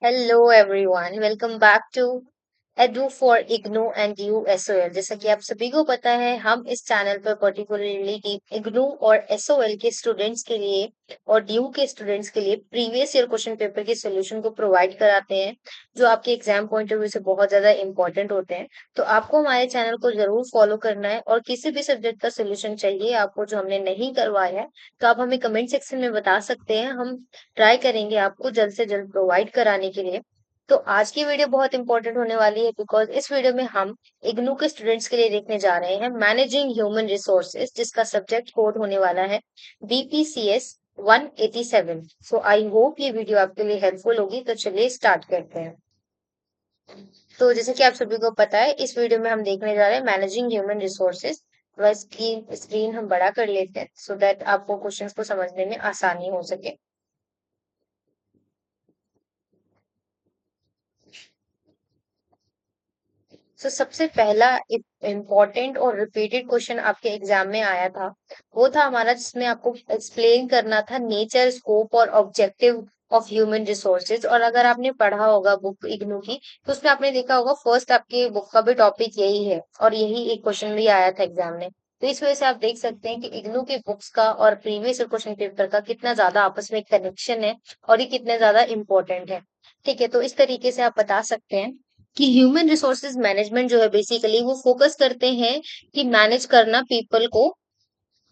Hello everyone, welcome back to Edu for IGNOU and you SOL. जैसा कि आप सभी को पता है, हम इस चैनल पर पर्टिकुलरली इग्नू और एसओएल के स्टूडेंट्स के लिए और ड्यू के स्टूडेंट्स के लिए प्रीवियस ईयर क्वेश्चन पेपर के सॉल्यूशन को प्रोवाइड कराते हैं, जो आपके एग्जाम पॉइंट ऑफ व्यू से बहुत ज्यादा इंपॉर्टेंट होते हैं। तो आपको हमारे चैनल को जरूर फॉलो करना है, और किसी भी सब्जेक्ट का सोल्यूशन चाहिए आपको जो हमने नहीं करवाया है, तो आप हमें कमेंट सेक्शन में बता सकते हैं। हम ट्राई करेंगे आपको जल्द से जल्द प्रोवाइड कराने के लिए। तो आज की वीडियो बहुत इंपॉर्टेंट होने वाली है, बिकॉज इस वीडियो में हम इग्नू के स्टूडेंट्स के लिए देखने जा रहे हैं मैनेजिंग ह्यूमन रिसोर्सेज, जिसका सब्जेक्ट कोड होने वाला है बीपीसीएस 187। सो आई होप ये वीडियो आपके लिए हेल्पफुल होगी। तो चलिए स्टार्ट करते हैं। तो जैसे कि आप सभी को पता है, इस वीडियो में हम देखने जा रहे हैं मैनेजिंग ह्यूमन रिसोर्सेज। वह स्क्रीन हम बड़ा कर लेते हैं सो दैट आपको क्वेश्चंस को समझने में आसानी हो सके। तो सबसे पहला इम्पोर्टेंट और रिपीटेड क्वेश्चन आपके एग्जाम में आया था, वो था हमारा, जिसमें आपको एक्सप्लेन करना था नेचर, स्कोप और ऑब्जेक्टिव ऑफ ह्यूमन रिसोर्सेज। और अगर आपने पढ़ा होगा बुक इग्नू की, तो उसमें आपने देखा होगा फर्स्ट आपके बुक का भी टॉपिक यही है, और यही एक क्वेश्चन भी आया था एग्जाम में। तो इस वजह से आप देख सकते हैं कि इग्नू के बुक्स का और प्रीवियस क्वेश्चन पेपर का कितना ज्यादा आपस में कनेक्शन है, और ये कितने ज्यादा इंपॉर्टेंट है। ठीक है, तो इस तरीके से आप बता सकते हैं कि ह्यूमन रिसोर्सेज मैनेजमेंट जो है बेसिकली वो फोकस करते हैं कि मैनेज करना पीपल को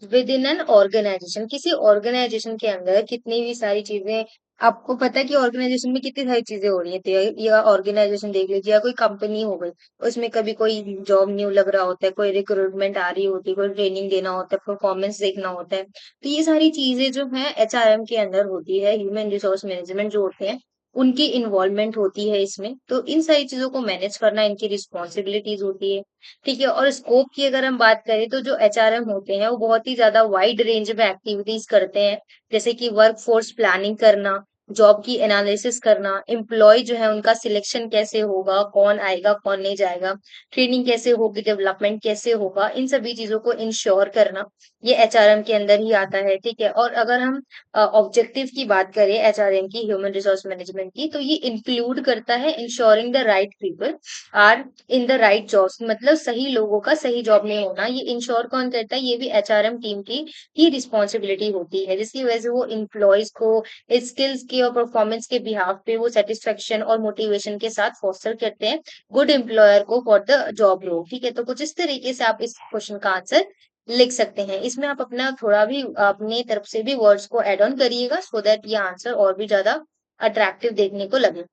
विद इन एन ऑर्गेनाइजेशन। किसी ऑर्गेनाइजेशन के अंदर कितनी भी सारी चीजें, आपको पता है कि ऑर्गेनाइजेशन में कितनी सारी चीजें हो रही है, तो या ऑर्गेनाइजेशन देख लीजिए, या कोई कंपनी हो गई, उसमें कभी कोई जॉब न्यू लग रहा होता है, कोई रिक्रूटमेंट आ रही होती है, कोई ट्रेनिंग देना होता है, परफॉर्मेंस देखना होता है। तो ये सारी चीजें जो है एचआरएम के अंदर होती है, ह्यूमन रिसोर्स मैनेजमेंट जो होते हैं उनकी इन्वॉल्वमेंट होती है इसमें। तो इन सारी चीजों को मैनेज करना इनकी रिस्पॉन्सिबिलिटीज होती है। ठीक है, और स्कोप की अगर हम बात करें, तो जो एचआरएम होते हैं वो बहुत ही ज्यादा वाइड रेंज में एक्टिविटीज करते हैं, जैसे कि वर्क फोर्स प्लानिंग करना, जॉब की एनालिसिस करना, एम्प्लॉय जो है उनका सिलेक्शन कैसे होगा, कौन आएगा कौन नहीं जाएगा, ट्रेनिंग कैसे होगी, डेवलपमेंट कैसे होगा, इन सभी चीजों को इंश्योर करना, ये एचआरएम के अंदर ही आता है। ठीक है, और अगर हम ऑब्जेक्टिव की बात करें एचआरएम की, ह्यूमन रिसोर्स मैनेजमेंट की, तो ये इंक्लूड करता है ensuring the right people are in the right jobs, मतलब सही लोगों का सही जॉब में होना। ये इंश्योर कौन करता है? ये भी एचआरएम टीम की ही रिस्पॉन्सिबिलिटी होती है, जिसकी वजह से वो इम्प्लॉयज को स्किल्स के और परफॉर्मेंस के बिहाफ पे वो सेटिस्फेक्शन और मोटिवेशन के साथ फोस्टर करते हैं गुड एम्प्लॉयर को फॉर द जॉब रोल। ठीक है, तो कुछ इस तरीके से आप इस क्वेश्चन का आंसर लिख सकते हैं। इसमें आप अपना थोड़ा भी अपनी तरफ से भी वर्ड्स को एड ऑन करिएगा, सो दैट ये आंसर और भी ज्यादा अट्रैक्टिव देखने को लगे।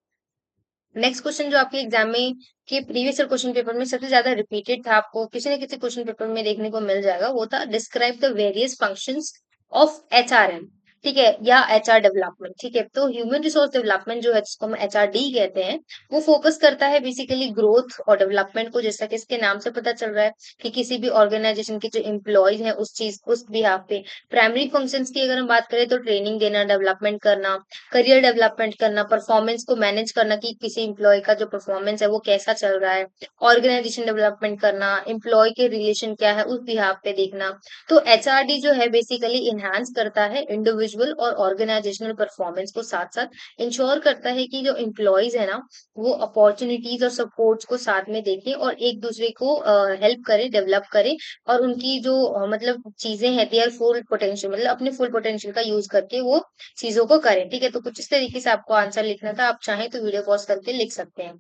नेक्स्ट क्वेश्चन जो आपके एग्जाम में के प्रीवियस क्वेश्चन पेपर में सबसे ज्यादा रिपीटेड था, आपको किसी न किसी क्वेश्चन पेपर में देखने को मिल जाएगा, वो था describe the various functions of HRM. ठीक है, या एचआर डेवलपमेंट। ठीक है, तो ह्यूमन रिसोर्स डेवलपमेंट जो है, जिसको हम एचआरडी कहते हैं, वो फोकस करता है बेसिकली ग्रोथ और डेवलपमेंट को, जैसा कि इसके नाम से पता चल रहा है कि किसी भी ऑर्गेनाइजेशन के जो एम्प्लॉयज हैं उस चीज उस बिहाफ पे। प्राइमरी फंक्शंस की अगर हम बात करें, तो ट्रेनिंग देना, डेवलपमेंट करना, करियर डेवलपमेंट करना, परफॉर्मेंस को मैनेज करना कि किसी एम्प्लॉय का जो परफॉर्मेंस है वो कैसा चल रहा है, ऑर्गेनाइजेशन डेवलपमेंट करना, एम्प्लॉय के रिलेशन क्या है उस बिहाफ पे देखना। तो एचआरडी जो है बेसिकली इनहांस करता है इंडिविजुअल और ऑर्गेनाइजेशनल परफॉर्मेंस को, साथ साथ इंश्योर करता है कि जो एम्प्लॉयज है ना, वो अपॉर्चुनिटीज और सपोर्ट्स को साथ में देखें और एक दूसरे को हेल्प करें, डेवलप करें, और उनकी जो मतलब चीजें हैं देयर फुल पोटेंशियल, मतलब अपने फुल पोटेंशियल का यूज करके वो चीजों को करें। ठीक है, तो कुछ इस तरीके से आपको आंसर लिखना था, आप चाहें तो वीडियो पॉज करके लिख सकते हैं।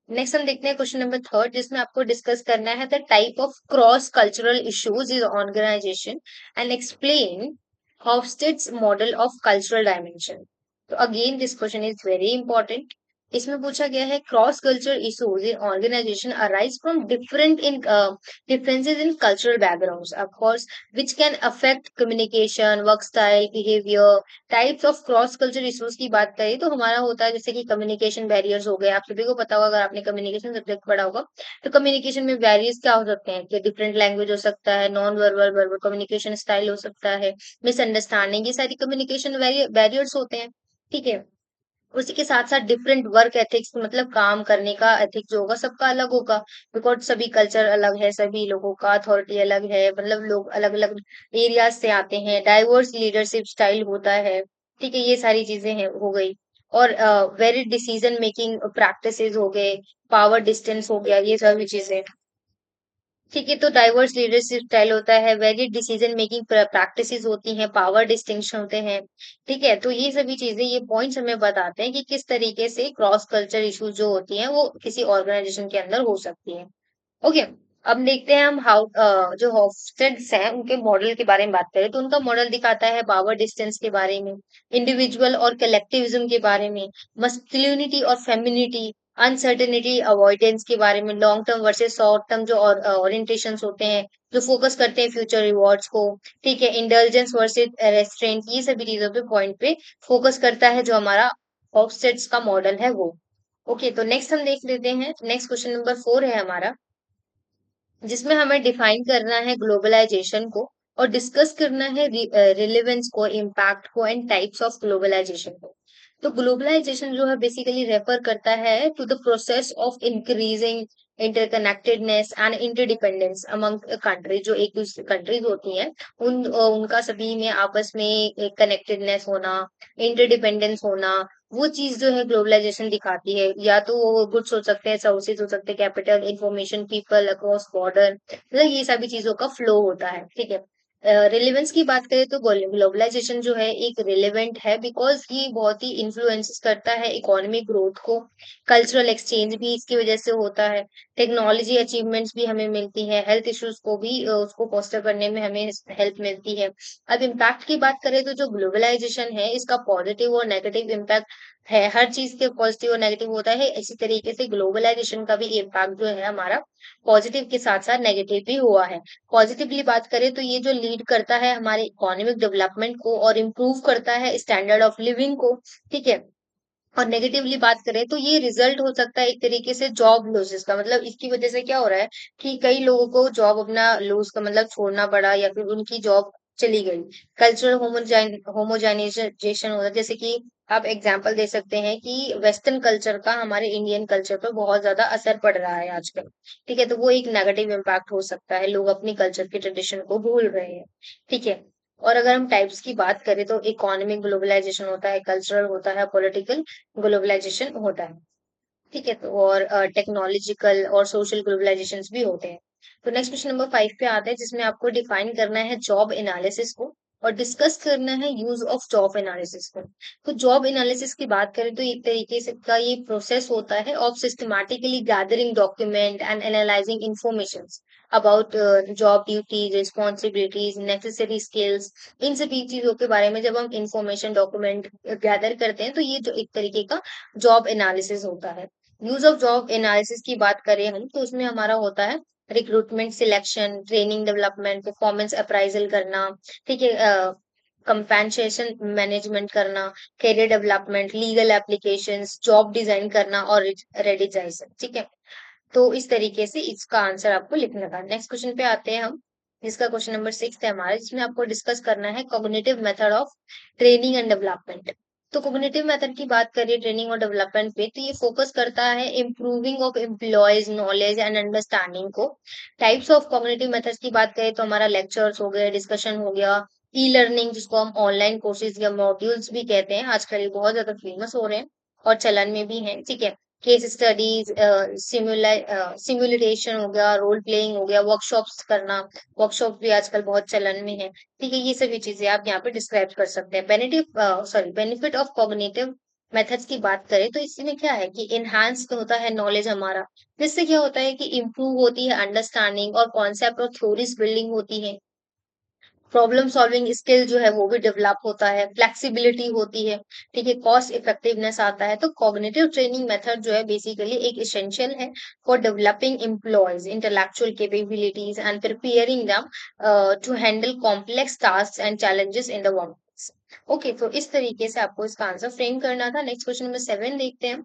नेक्स्ट हम देखते हैं क्वेश्चन नंबर थर्ड, जिसमें आपको डिस्कस करना है the type of cross cultural issues is organisation and explain Hofstede's model of cultural dimension. तो again this question is very important. इसमें पूछा गया है cross culture issues in organisation arise from differences in cultural backgrounds, of course, which can affect communication, work style, behavior. Types of cross culture issues की बात करें, तो हमारा होता है जैसे कि कम्युनिकेशन बैरियर्स हो गए। आप सभी को पता होगा, अगर आपने कम्युनिकेशन सब्जेक्ट पढ़ा होगा, तो कम्युनिकेशन में बैरियर्स क्या हो सकते हैं कि डिफरेंट लैंग्वेज हो सकता है, non verbal verbal communication style हो सकता है, मिसअंडरस्टैंडिंग, ये सारी कम्युनिकेशन बैरियर्स होते हैं। ठीक है, उसी के साथ साथ डिफरेंट वर्क एथिक्स, मतलब काम करने का एथिक जो होगा सबका अलग होगा, बिकॉज सभी कल्चर अलग है, सभी लोगों का अथॉरिटी अलग है, मतलब लोग अलग अलग एरियाज से आते हैं, डाइवर्स लीडरशिप स्टाइल होता है। ठीक है, ये सारी चीजें हैं हो गई। और वेरी डिसीजन मेकिंग प्रैक्टिसेस हो गए, पावर डिस्टेंस हो गया, ये सभी चीजें। ठीक है, तो डाइवर्स लीडरशिप स्टाइल होता है, वेरी डिसीजन मेकिंग प्रैक्टिसेस होती हैं, पावर डिस्टिंक्शन होते हैं। ठीक है, तो ये सभी चीजें, ये पॉइंट्स हमें बताते हैं कि किस तरीके से क्रॉस कल्चर इश्यूज जो होती हैं वो किसी ऑर्गेनाइजेशन के अंदर हो सकती है। ओके, अब देखते हैं हम हाउ जो हॉफस्टेड्स हैं उनके मॉडल के बारे में बात करें तो उनका मॉडल दिखाता है पावर डिस्टेंस के बारे में, इंडिविजुअल और कलेक्टिविज्म के बारे में, मस्कुलिनिटी और फेमिनिटी, अनसर्टेनिटी अवॉइडेंस के बारे में, long term versus short term जो ओरिएंटेशंस होते हैं जो फोकस करते हैं फ्यूचर रिवॉर्ड्स को। ठीक है, इंडल्जेंस वर्सेस रेस्ट्रेंट, ये सभी चीजों पे पॉइंट पे फोकस करता है जो हमारा हॉफस्टेड्स का मॉडल है वो। ओके, तो नेक्स्ट हम देख लेते हैं, नेक्स्ट क्वेश्चन नंबर 4 है हमारा, जिसमें हमें डिफाइन करना है ग्लोबलाइजेशन को और डिस्कस करना है रिलेवेंस को, इम्पैक्ट को एंड टाइप्स ऑफ ग्लोबलाइजेशन को। तो ग्लोबलाइजेशन जो है बेसिकली रेफर करता है to the process of increasing interconnectedness and interdependence among countries, जो एक दूसरे कंट्रीज होती हैं उनका सभी में आपस में कनेक्टेडनेस होना, इंटरडिपेंडेंस होना, वो चीज जो है ग्लोबलाइजेशन दिखाती है। या तो वो गुड्स हो सकते हैं, सर्विसेज हो सकते हैं, capital, information, people across border, मतलब ये सभी चीजों का फ्लो होता है। ठीक है, रिलेवेंस की बात करें तो ग्लोबलाइजेशन जो है एक रिलेवेंट है बिकॉज ये बहुत ही इन्फ्लुएंस करता है इकोनॉमिक ग्रोथ को, कल्चरल एक्सचेंज भी इसकी वजह से होता है, टेक्नोलॉजी अचीवमेंट्स भी हमें मिलती है, हेल्थ इश्यूज को भी उसको फोस्टर करने में हमें हेल्प मिलती है। अब इम्पैक्ट की बात करें तो जो ग्लोबलाइजेशन है इसका पॉजिटिव और नेगेटिव इम्पैक्ट है, हर चीज के पॉजिटिव और नेगेटिव होता है, इसी तरीके से ग्लोबलाइजेशन का भी इम्पैक्ट जो है हमारा पॉजिटिव के साथ साथ नेगेटिव भी हुआ है। पॉजिटिवली बात करें तो ये जो लीड करता है हमारे इकोनॉमिक डेवलपमेंट को और इम्प्रूव करता है स्टैंडर्ड ऑफ लिविंग को। ठीक है, और नेगेटिवली बात करें तो ये रिजल्ट हो सकता है एक तरीके से जॉब लॉसेस का, मतलब इसकी वजह से क्या हो रहा है कि कई लोगों को जॉब अपना लूज का मतलब छोड़ना पड़ा या फिर उनकी जॉब चली गई। कल्चरल होमोजाइजेशन होता है, जैसे कि आप एग्जांपल दे सकते हैं कि वेस्टर्न कल्चर का हमारे इंडियन कल्चर पर बहुत ज्यादा असर पड़ रहा है आजकल। ठीक है, तो वो एक नेगेटिव इम्पैक्ट हो सकता है, लोग अपनी कल्चर की ट्रेडिशन को भूल रहे हैं। ठीक है, और अगर हम टाइप्स की बात करें तो इकोनॉमिक ग्लोबलाइजेशन होता है, कल्चरल होता है, पॉलिटिकल ग्लोबलाइजेशन होता है। ठीक है, तो और टेक्नोलॉजिकल और सोशल ग्लोबलाइजेशंस भी होते हैं। तो नेक्स्ट क्वेश्चन नंबर 5 पे आते हैं, जिसमें आपको डिफाइन करना है जॉब एनालिसिस को और डिस्कस करना है यूज ऑफ जॉब एनालिसिस को। तो जॉब एनालिसिस की बात करें तो एक तरीके से का ये प्रोसेस होता है of systematically gathering document and analysing information about job duties, responsibilities, necessary skills, इन सभी चीजों के बारे में जब हम इंफॉर्मेशन डॉक्यूमेंट गैदर करते हैं तो ये जो एक तरीके का जॉब एनालिसिस होता है। यूज ऑफ जॉब एनालिसिस की बात करें हम तो उसमें हमारा होता है recruitment, selection, training development, performance appraisal करना। ठीक है, कंपेंसेशन मैनेजमेंट करना, career development, legal applications, job design करना और रेडिजाइजेशन। ठीक है, तो इस तरीके से इसका आंसर आपको लिखना था। नेक्स्ट क्वेश्चन पे आते हैं हम, जिसका क्वेश्चन नंबर 6 है हमारा, जिसमें आपको डिस्कस करना है cognitive method of training and development. तो कॉग्निटिव मेथड की बात करें ट्रेनिंग और डेवलपमेंट पे तो ये फोकस करता है improving of employees knowledge and understanding को। टाइप्स ऑफ कॉग्निटिव मेथड्स की बात करें तो हमारा लेक्चर्स हो गए, डिस्कशन हो गया, ई लर्निंग जिसको हम ऑनलाइन कोर्सेज या मॉड्यूल्स भी कहते हैं, आजकल ये बहुत ज्यादा फेमस हो रहे हैं और चलन में भी हैं। ठीक है, केस स्टडीज, सिमुलेशन हो गया, रोल प्लेइंग हो गया, वर्कशॉप्स करना, वर्कशॉप भी आजकल बहुत चलन में है। ठीक है, ये सभी चीजें आप यहाँ पे डिस्क्राइब कर सकते हैं। बेनिफिट ऑफ कॉग्निटिव मेथड्स की बात करें तो इसमें क्या है कि इनहांस होता है नॉलेज हमारा, जिससे क्या होता है कि इम्प्रूव होती है अंडरस्टैंडिंग और कॉन्सेप्ट और थ्योरीज बिल्डिंग होती है, प्रॉब्लम सॉल्विंग स्किल जो है वो भी डेवलप होता है, फ्लेक्सिबिलिटी होती है। ठीक है, कॉस्ट इफेक्टिवनेस आता है। तो कॉग्निटिव ट्रेनिंग मेथड जो है बेसिकली एक एसेंशियल है for developing employees intellectual capabilities and preparing them to handle complex task and challenges in the workplace. Okay, तो इस तरीके से आपको इसका आंसर फ्रेम करना था। नेक्स्ट क्वेश्चन नंबर 7 देखते हैं,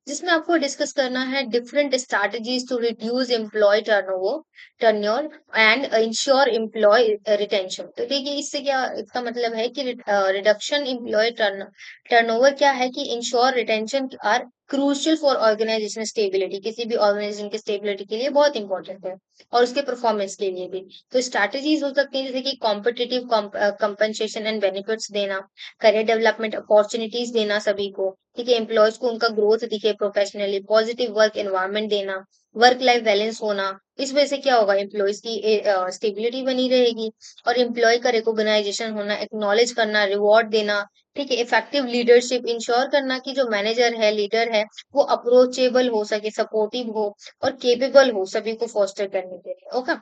जिसमें आपको डिस्कस करना है different strategies to reduce employee turnover and ensure employee retention. तो देखिए इससे क्या, इसका मतलब है कि रिडक्शन एम्प्लॉय टर्नओवर क्या है कि ensure retention are crucial for organization stability, किसी भी ऑर्गेनाइजेशन की स्टेबिलिटी के लिए बहुत इंपॉर्टेंट है और उसके परफॉर्मेंस के लिए भी। तो स्ट्रैटेजीज हो सकती हैं जैसे कि कॉम्पिटिटिव कंपनसेशन एंड बेनिफिट्स देना, करियर डेवलपमेंट अपॉर्चुनिटीज देना सभी को, ठीक है, एम्प्लॉयज को उनका ग्रोथ दिखे प्रोफेशनली, पॉजिटिव वर्क एनवायरनमेंट देना, वर्क लाइफ बैलेंस होना। इस वजह से क्या होगा, एम्प्लॉयज की स्टेबिलिटी बनी रहेगी और एम्प्लॉय का रिकॉग्नाइजेशन होना, एक्नॉलेज करना, रिवॉर्ड देना, ठीक है, इफेक्टिव लीडरशिप इंश्योर करना कि जो मैनेजर है, लीडर है, वो अप्रोचेबल हो सके, सपोर्टिव हो और केपेबल हो सभी को फोस्टर करने के लिए। ओके।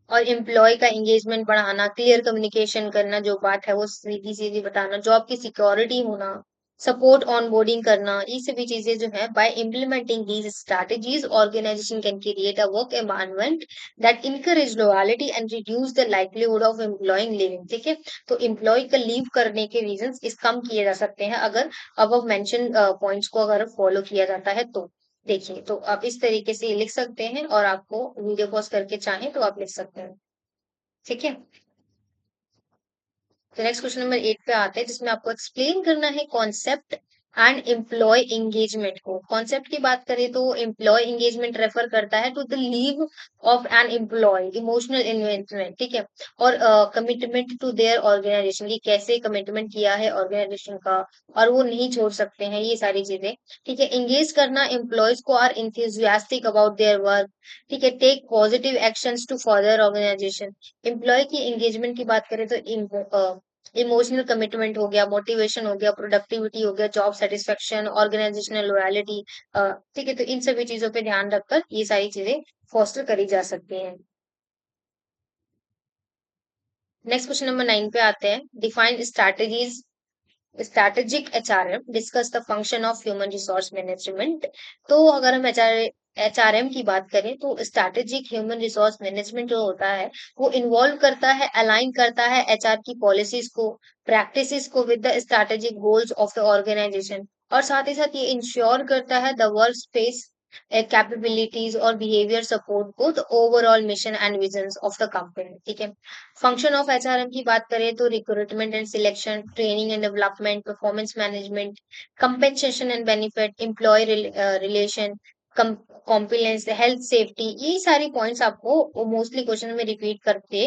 और एम्प्लॉय का एंगेजमेंट बढ़ाना, क्लियर कम्युनिकेशन करना, जो बात है वो सीधी सीधी बताना, जॉब की सिक्योरिटी होना, सपोर्ट ऑनबोर्डिंग करना, ये सभी चीजें जो है by implementing these strategies organization can create a work environment that encourage loyalty and reduce the livelihood of employing living, ठीक है। तो एम्प्लॉय का लीव करने के रीजंस इस कम किए जा सकते हैं अगर अब मेंशन पॉइंट्स को अगर फॉलो किया जाता है तो। देखिए, तो आप इस तरीके से लिख सकते हैं और आपको वीडियो पॉज करके चाहें तो आप लिख सकते हैं, ठीक है। तो नेक्स्ट क्वेश्चन नंबर 8 पे आते हैं जिसमें आपको एक्सप्लेन करना है कॉन्सेप्ट एंड एम्प्लॉय एंगेजमेंट को। कॉन्सेप्ट की बात करें तो एम्प्लॉय एंगेजमेंट रेफर करता है to the leave of an employee, emotional investment, ठीक है, और कमिटमेंट टू देयर ऑर्गेनाइजेशन, की कैसे कमिटमेंट किया है ऑर्गेनाइजेशन का और वो नहीं छोड़ सकते हैं, ये सारी चीजें, ठीक है। एंगेज करना, एम्प्लॉयज को are enthusiastic about their work, ठीक है, take positive actions to further organization. Employee की एंगेजमेंट की बात करें तो इमोशनल कमिटमेंट हो गया, मोटिवेशन हो गया, प्रोडक्टिविटी हो गया, जॉब सेटिस्फेक्शन, ऑर्गेनाइजेशनल लॉयलिटी, ठीक है। तो इन सभी चीजों पे ध्यान रखकर ये सारी चीजें फोस्टर करी जा सकती हैं। नेक्स्ट क्वेश्चन नंबर 9 पे आते हैं, define strategies strategic HRM, discuss the function of human resource management. तो अगर हम एचआरएम की बात करें तो स्ट्रैटेजिक ह्यूमन रिसोर्स मैनेजमेंट जो होता है वो इन्वॉल्व करता है, अलाइन करता है एचआर की पॉलिसीज को, प्रैक्टिसेस को with the strategic goals of the organization, और साथ ही साथ ये इंश्योर करता है द वर्क स्पेस कैपेबिलिटीज और बिहेवियर सपोर्ट को the overall mission and vision of the company, ठीक है। फंक्शन ऑफ एचआरएम की बात करें तो recruitment and selection, training and development, performance management, compensation and benefit, employee relation, compliance, health safety, ये सारी पॉइंट्स आपको मोस्टली क्वेश्चन में रिपीट करते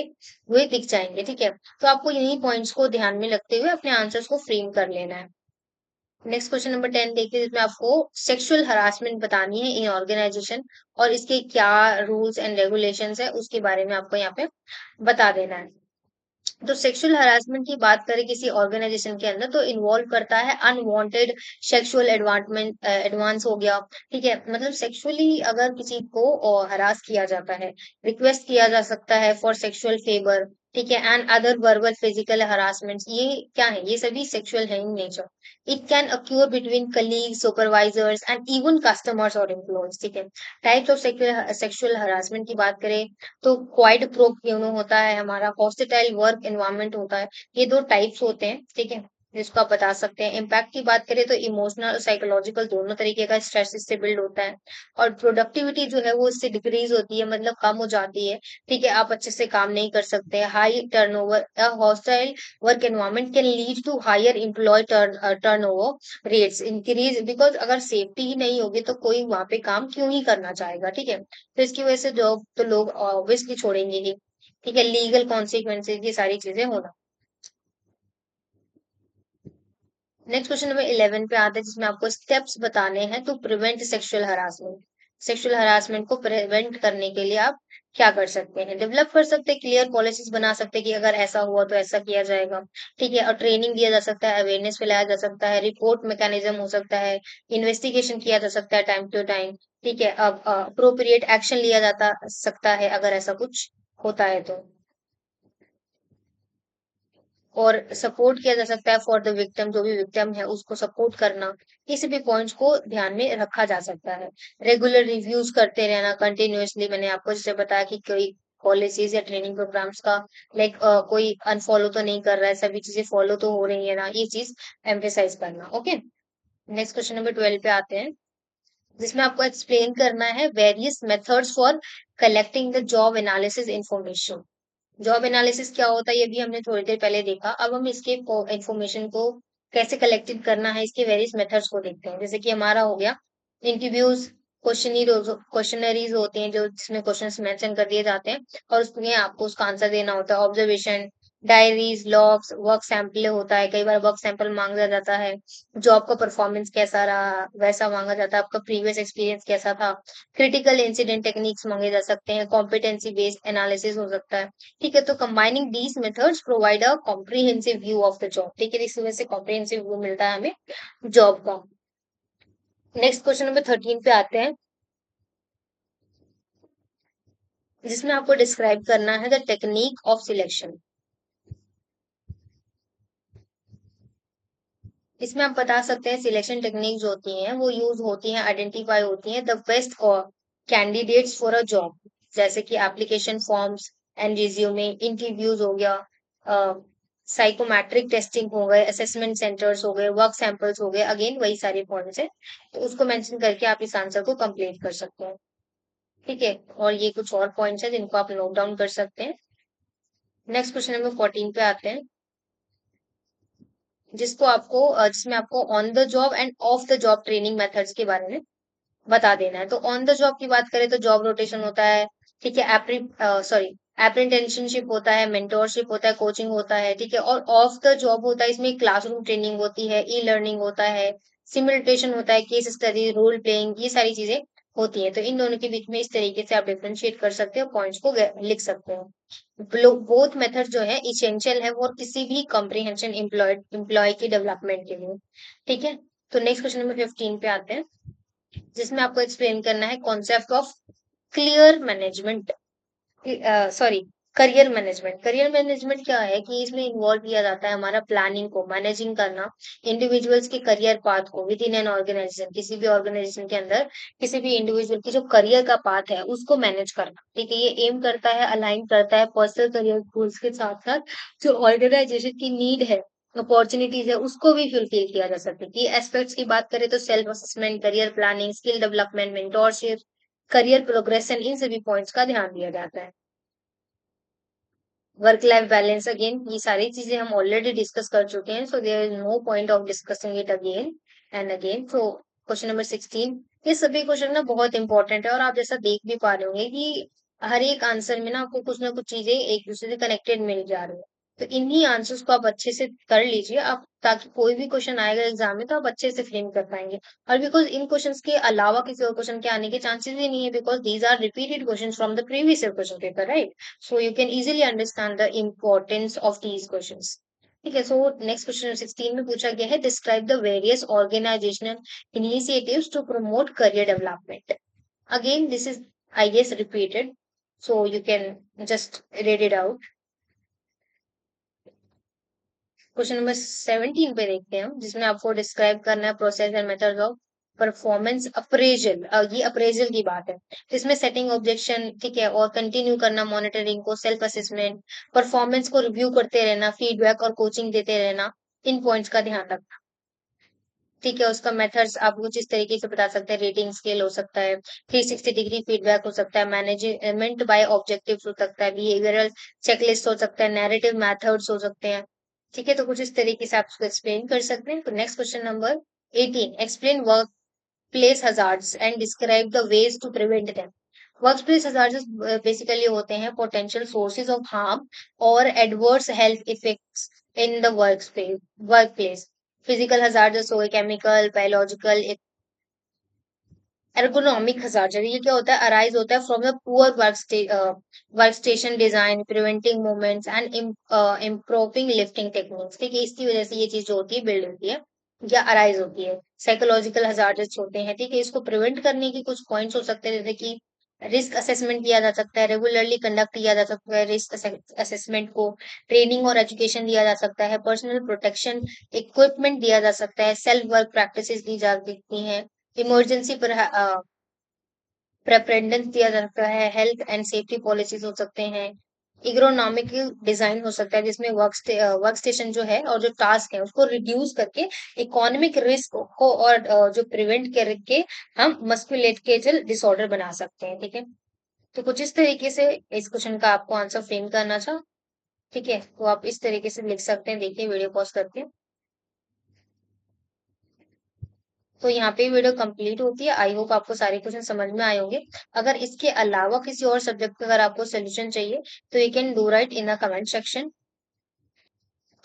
हुए दिख जाएंगे, ठीक है। तो आपको यही पॉइंट्स को ध्यान में रखते हुए अपने आंसर्स को फ्रेम कर लेना है। नेक्स्ट क्वेश्चन नंबर 10 देखिए जिसमें आपको सेक्सुअल हरासमेंट बतानी है इन ऑर्गेनाइजेशन और इसके क्या रूल्स एंड रेगुलेशंस है उसके बारे में आपको यहाँ पे बता देना है। तो सेक्सुअल हरासमेंट की बात करें किसी ऑर्गेनाइजेशन के अंदर तो इन्वॉल्व करता है अनवांटेड सेक्सुअल एडवांसमेंट, एडवांस हो गया, ठीक है, मतलब सेक्सुअली अगर किसी को हरास किया जाता है, रिक्वेस्ट किया जा सकता है फॉर सेक्सुअल फेवर, ठीक है, and other verbal physical harassment, ये क्या है, ये सभी सेक्सुअल है in nature. It can occur between colleague, supervisors and even customers और एम्प्लॉयज, ठीक है। टाइप्स ऑफ सेक्सुअल हरासमेंट की बात करें तो क्वाइट प्रो क्यूनो होता है हमारा, हॉस्टिटाइल वर्क एनवायरनमेंट होता है, ये दो टाइप्स होते हैं, ठीक है, जिसको आप बता सकते हैं। इम्पैक्ट की बात करें तो इमोशनल और साइकोलॉजिकल दोनों तरीके का स्ट्रेस इससे बिल्ड होता है और प्रोडक्टिविटी जो है वो इससे डिक्रीज होती है, मतलब कम हो जाती है, ठीक है, आप अच्छे से काम नहीं कर सकते। High turnover, hostile work environment can lead to higher employee turnover rates increase, because अगर सेफ्टी ही नहीं होगी तो कोई वहां पे काम क्यों ही करना चाहेगा, ठीक है। तो इसकी वजह से जॉब तो लोग ऑब्वियसली छोड़ेंगे ही, ठीक है। लीगल कॉन्सिक्वेंसेज, ये सारी चीजें होना। नेक्स्ट क्वेश्चन नंबर 11 पे आता है जिसमें आपको स्टेप्स बताने हैं to prevent sexual harassment. Sexual harassment को प्रिवेंट करने के लिए आप क्या कर सकते हैं, डेवलप कर सकते हैं, क्लियर पॉलिसीज बना सकते हैं कि अगर ऐसा हुआ तो ऐसा किया जाएगा, ठीक है, और ट्रेनिंग दिया जा सकता है, अवेयरनेस फैलाया जा सकता है, रिपोर्ट मैकेनिज्म हो सकता है, इन्वेस्टिगेशन किया जा सकता है टाइम टू टाइम, ठीक है, अब अप्रोप्रिएट एक्शन लिया जाता सकता है अगर ऐसा कुछ होता है तो, और सपोर्ट किया जा सकता है फॉर द विक्टिम, जो भी विक्टिम है उसको सपोर्ट करना, इस भी पॉइंट्स को ध्यान में रखा जा सकता है। रेगुलर रिव्यूज करते रहना कंटिन्यूअसली, मैंने आपको जैसे बताया कि कोई पॉलिसीज या ट्रेनिंग प्रोग्राम्स का लाइक कोई अनफॉलो तो नहीं कर रहा है, सभी चीजें फॉलो तो हो रही है ना, ये चीज एम्फेसाइज करना। ओके। नेक्स्ट क्वेश्चन नंबर 12 पे आते हैं जिसमें आपको एक्सप्लेन करना है various methods for collecting the job analysis information. Job analysis क्या होता है ये भी हमने थोड़ी देर पहले देखा, अब हम इसके इंफॉर्मेशन को कैसे कलेक्टेड करना है, इसके वेरियस मेथड्स को देखते हैं। जैसे कि हमारा हो गया इंटरव्यूज, क्वेश्चनरीज होते हैं जो जिसमें क्वेश्चंस मेंशन कर दिए जाते हैं और उसमें आपको उसका आंसर देना होता है। Observation, diaries, logs, work sample होता है, कई बार वर्क सैंपल मांगा जाता है। जॉब का परफॉर्मेंस कैसा रहा वैसा मांगा जाता है, आपका प्रीवियस एक्सपीरियंस कैसा था। क्रिटिकल इंसिडेंट टेक्निक्स मांगे जा सकते हैं, कॉम्पिटेंसी बेस्ड एनालिसिस हो सकता है। ठीक है, तो combining these methods provide a comprehensive view of the job. ठीक है, इस वजह से कॉम्प्रिहेंसिव व्यू मिलता है हमें जॉब का। नेक्स्ट क्वेश्चन नंबर 13 पे आते हैं, जिसमें आपको डिस्क्राइब करना है द टेक्निक ऑफ सिलेक्शन। इसमें आप बता सकते हैं सिलेक्शन टेक्निक जो होती हैं वो यूज होती हैं, आइडेंटिफाई होती हैं the best candidates for a job. जैसे कि application forms and resume, interviews हो गया, साइकोमेट्रिक टेस्टिंग हो गए, असेसमेंट सेंटर्स हो गए, वर्क सैंपल्स हो गए। अगेन वही सारे पॉइंट्स हैं, तो उसको मेंशन करके आप इस आंसर को कंप्लीट कर सकते हैं। ठीक है, और ये कुछ और पॉइंट्स हैं जिनको आप नोट डाउन कर सकते हैं। नेक्स्ट क्वेश्चन नंबर 14 पे आते हैं, जिसमें आपको on the job end of the job training methods के बारे में बता देना है। तो ऑन द जॉब की बात करें तो जॉब रोटेशन होता है। ठीक है, एप्रेंटिसशिप होता है, मेंटोरशिप होता है, कोचिंग होता है। ठीक है, और ऑफ द जॉब होता है, इसमें क्लासरूम ट्रेनिंग होती है, ई लर्निंग होता है, सिमुलेटेशन होता है, केस स्टडी, रोल प्लेइंग, ये सारी चीजें होती है। तो इन दोनों के बीच में इस तरीके से आप डिफरेंशिएट कर सकते हो, पॉइंट्स को लिख सकते हो। बोथ मेथड जो है इसेंशियल है वो किसी भी कॉम्प्रिहेंशन एम्प्लॉय की डेवलपमेंट के लिए। ठीक है, तो नेक्स्ट क्वेश्चन नंबर 15 पे आते हैं, जिसमें आपको एक्सप्लेन करना है concept of clear management, sorry career management. Career management क्या है कि इसमें इन्वॉल्व किया जाता है हमारा प्लानिंग को, मैनेजिंग करना इंडिविजुअल्स के करियर पाथ को विद इन एन ऑर्गेनाइजेशन। किसी भी ऑर्गेनाइजेशन के अंदर किसी भी इंडिविजुअल की जो करियर का पाथ है उसको मैनेज करना। ठीक है, ये एम करता है, अलाइन करता है पर्सनल करियर गोल्स के साथ साथ जो ऑर्गेनाइजेशन की नीड है, अपॉर्चुनिटीज है, उसको भी फुलफिल किया जा सकता है। कि एस्पेक्ट्स की बात करें तो self assessment, career planning, skill development, mentorship, career progression, इन सभी पॉइंट्स का ध्यान दिया जाता है। वर्क लाइफ बैलेंस, अगेन ये सारी चीजें हम ऑलरेडी डिस्कस कर चुके हैं, so there is no point of discussing it again and again. So question number 16, ये सभी क्वेश्चन ना बहुत इंपॉर्टेंट है और आप जैसा देख भी पा रहे होंगे कि हर एक आंसर में ना कुछ चीजें एक दूसरे से कनेक्टेड मिल जा रही है। तो इन्हीं आंसर्स को आप अच्छे से कर लीजिए आप, ताकि कोई भी क्वेश्चन आएगा एग्जाम में तो आप अच्छे से फ्रेम कर पाएंगे। और बिकॉज इन क्वेश्चंस के अलावा किसी और क्वेश्चन के आने के चांसेस ही नहीं है, because these are repeated questions from the previous question paper, right? So you can easily understand the importance of these questions. ठीक है, so next question 16 में पूछा गया है describe the various organizational initiatives to promote career development. Again, this is I guess repeated, so you can just read it out. Question number 17 पे देखते हैं हम, जिसमें आपको डिस्क्राइब करना है process and methods of performance appraisal. ये appraisal की बात है, तो इसमें सेटिंग ऑब्जेक्शन, ठीक है, और कंटिन्यू करना मॉनिटरिंग को, सेल्फ असेसमेंट, परफॉर्मेंस को रिव्यू करते रहना, फीडबैक और कोचिंग देते रहना, इन पॉइंट्स का ध्यान रखना। ठीक है, उसका मेथड्स आप कुछ इस तरीके से बता सकते हैं, रेटिंग स्केल हो सकता है, 360 डिग्री फीडबैक हो सकता है, मैनेजमेंट बाय ऑब्जेक्टिव्स हो सकता है, बिहेवियरल चेकलिस्ट हो सकता है, नैरेटिव मेथड्स हो सकते हैं। ठीक है, तो कुछ इस तरीके से आप उसको एक्सप्लेन कर सकते हैं। तो next question number 18, explain work place hazards and describe the ways to prevent them. Work place hazards basically होते हैं पोटेंशियल सोर्सेज ऑफ हार्म और adverse health effects in the work place. Physical hazards हो गए, chemical, biological, ergonomic hazard, ये क्या होता है, arise होता है from the poor work station design, preventing movements and improving lifting techniques. ठीक है, इसकी वजह से ये चीज जो होती है बिल्ड होती है या अराइज होती है। साइकोलॉजिकल हजार्ड्स होते हैं, ठीक है, इसको प्रिवेंट करने के कुछ पॉइंट्स हो सकते हैं, जैसे कि रिस्क असेसमेंट किया जा सकता है, रेगुलरली कंडक्ट किया जा सकता है रिस्क असेसमेंट को, ट्रेनिंग और एजुकेशन दिया जा सकता है, पर्सनल प्रोटेक्शन इक्विपमेंट दिया जा सकता है, सेल्फ वर्क प्रैक्टिसेस दी जा सकती हैं, इमरजेंसी पर प्रेफरेंस दिया जा सकता है, हेल्थ एंड सेफ्टी पॉलिसीज हो सकते हैं, इकोनॉमिक डिजाइन हो सकता है जिसमें वर्क स्टेशन जो है और जो टास्क है उसको रिड्यूस करके इकोनॉमिक रिस्क को और जो प्रिवेंट करके हम मस्कुलेटल डिसऑर्डर बना सकते हैं। ठीक है, तो कुछ इस तरीके से इस क्वेश्चन का आपको आंसर फ्रेम करना था। ठीक है, तो आप इस तरीके से लिख सकते हैं, देखिए वीडियो पॉज करके। तो यहाँ पे वीडियो कंप्लीट होती है। आई होप आपको सारे क्वेश्चन समझ में आए होंगे। अगर इसके अलावा किसी और सब्जेक्ट का अगर आपको सोल्यूशन चाहिए तो you can do write in the comment section.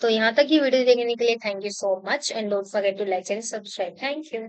तो यहाँ तक की वीडियो देखने के लिए thank you so much and don't forget to like and subscribe. Thank you.